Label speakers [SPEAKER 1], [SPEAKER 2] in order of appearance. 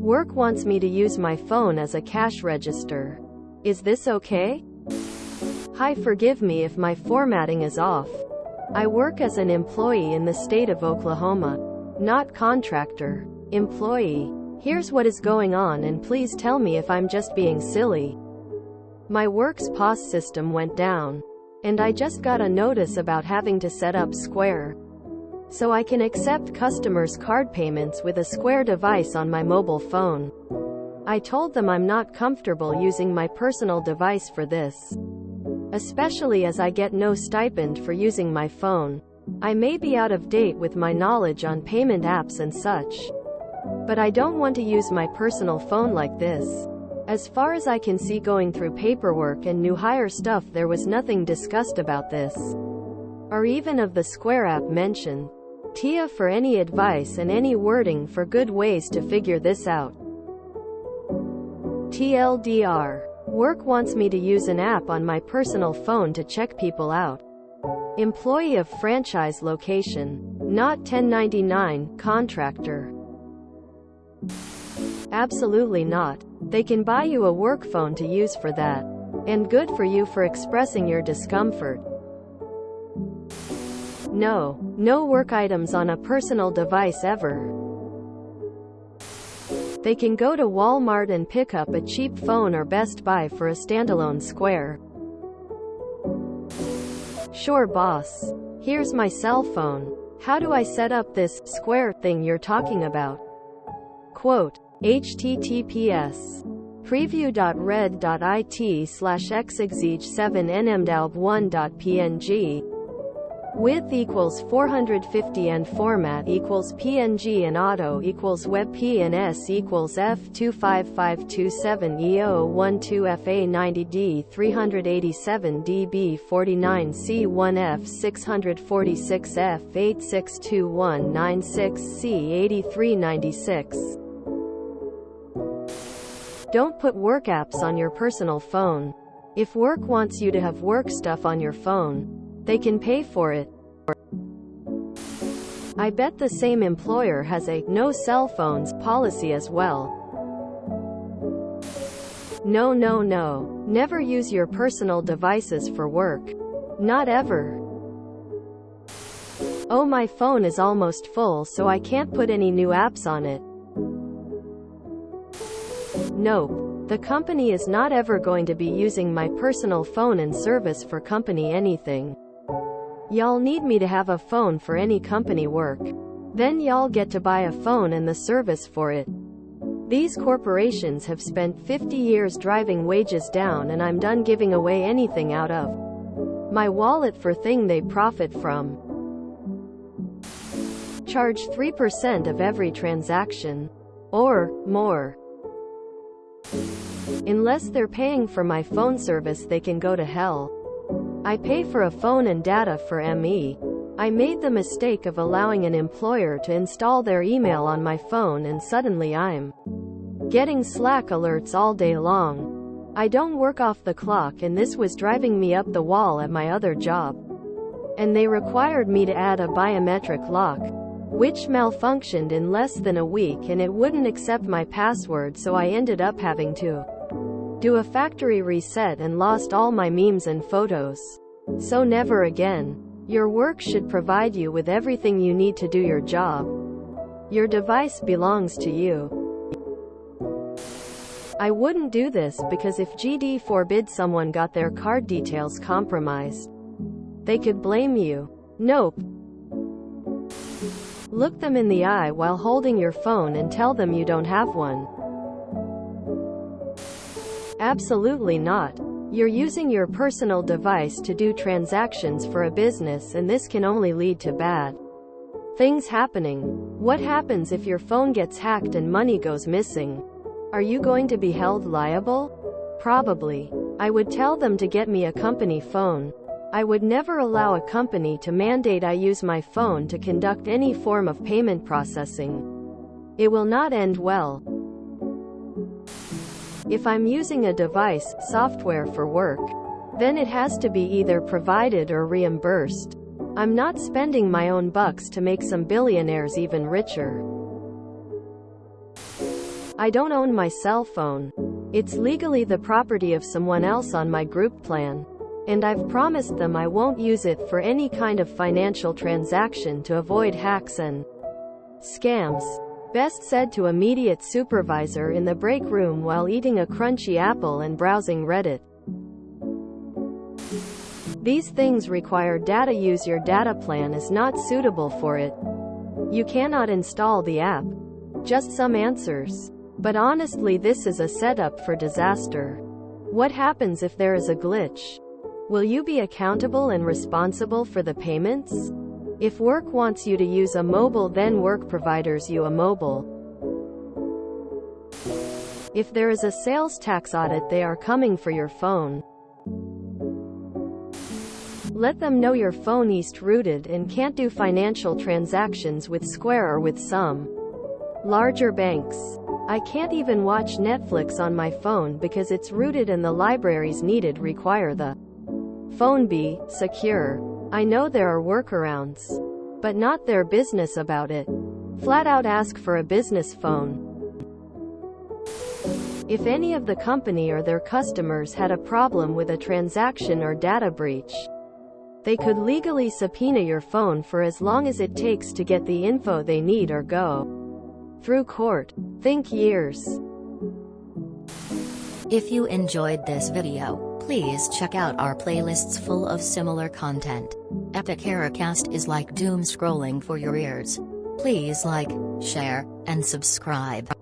[SPEAKER 1] Work wants me to use my phone as a cash register. Is this okay? Hi, forgive me if my formatting is off. I work as an employee in the state of Oklahoma. Not contractor. Employee. Here's what is going on, and please tell me if I'm just being silly. My work's POS system went down, and I just got a notice about having to set up Square, so I can accept customers' card payments with a Square device on my mobile phone. I told them I'm not comfortable using my personal device for this, especially as I get no stipend for using my phone. I may be out of date with my knowledge on payment apps and such, but I don't want to use my personal phone like this. As far as I can see, going through paperwork and new hire stuff, there was nothing discussed about this, or even of the Square app mentioned. Tia for any advice and any wording for good ways to figure this out. TLDR. Work wants me to use an app on my personal phone to check people out. Employee of franchise location. Not 1099, contractor. Absolutely not. They can buy you a work phone to use for that. And good for you for expressing your discomfort. No work items on a personal device ever. They can go to Walmart and pick up a cheap phone or Best Buy for a standalone Square. Sure, boss. Here's my cell phone. How do I set up this Square thing you're talking about? Quote, https preview.red.it/xexige7nmdalb1.png width equals 450 and format equals PNG and auto equals WebP and S equals F25527EO12FA90D 387DB49C1F 646F862196C8396. Don't put work apps on your personal phone. If work wants you to have work stuff on your phone, they can pay for it. I bet the same employer has a no cell phones policy as well. No. Never use your personal devices for work. Not ever. Oh, my phone is almost full, so I can't put any new apps on it. Nope. The company is not ever going to be using my personal phone and service for company anything. Y'all need me to have a phone for any company work. Then y'all get to buy a phone and the service for it. These corporations have spent 50 years driving wages down, and I'm done giving away anything out of my wallet for thing they profit from. Charge 3% of every transaction. Or more. Unless they're paying for my phone service, they can go to hell. I pay for a phone and data for ME. I made the mistake of allowing an employer to install their email on my phone, and suddenly I'm getting Slack alerts all day long. I don't work off the clock, and this was driving me up the wall at my other job. And they required me to add a biometric lock, which malfunctioned in less than a week, and it wouldn't accept my password, so I ended up having to do a factory reset and lost all my memes and photos. So never again. Your work should provide you with everything you need to do your job. Your device belongs to you. I wouldn't do this because if GD forbid someone got their card details compromised, they could blame you. Nope. Look them in the eye while holding your phone and tell them you don't have one. Absolutely not. You're using your personal device to do transactions for a business, and this can only lead to bad things happening. What happens if your phone gets hacked and money goes missing? Are you going to be held liable? Probably. I would tell them to get me a company phone. I would never allow a company to mandate I use my phone to conduct any form of payment processing. It will not end well. If I'm using a device, software for work, then it has to be either provided or reimbursed. I'm not spending my own bucks to make some billionaires even richer. I don't own my cell phone. It's legally the property of someone else on my group plan. And I've promised them I won't use it for any kind of financial transaction to avoid hacks and scams. Best said to immediate supervisor in the break room while eating a crunchy apple and browsing Reddit. These things require data. Use your data plan is not suitable for it. You cannot install the app. Just some answers. But honestly, this is a setup for disaster. What happens if there is a glitch? Will you be accountable and responsible for the payments? If work wants you to use a mobile, then work providers you a mobile. If there is a sales tax audit, they are coming for your phone. Let them know your phone is rooted and can't do financial transactions with Square or with some larger banks. I can't even watch Netflix on my phone because it's rooted and the libraries needed require the phone be secure. I know there are workarounds, but not their business about it. Flat out ask for a business phone. If any of the company or their customers had a problem with a transaction or data breach, they could legally subpoena your phone for as long as it takes to get the info they need or go through court. Think years.
[SPEAKER 2] If you enjoyed this video, please check out our playlists full of similar content. Epic Eracast is like doom scrolling for your ears. Please like, share, and subscribe.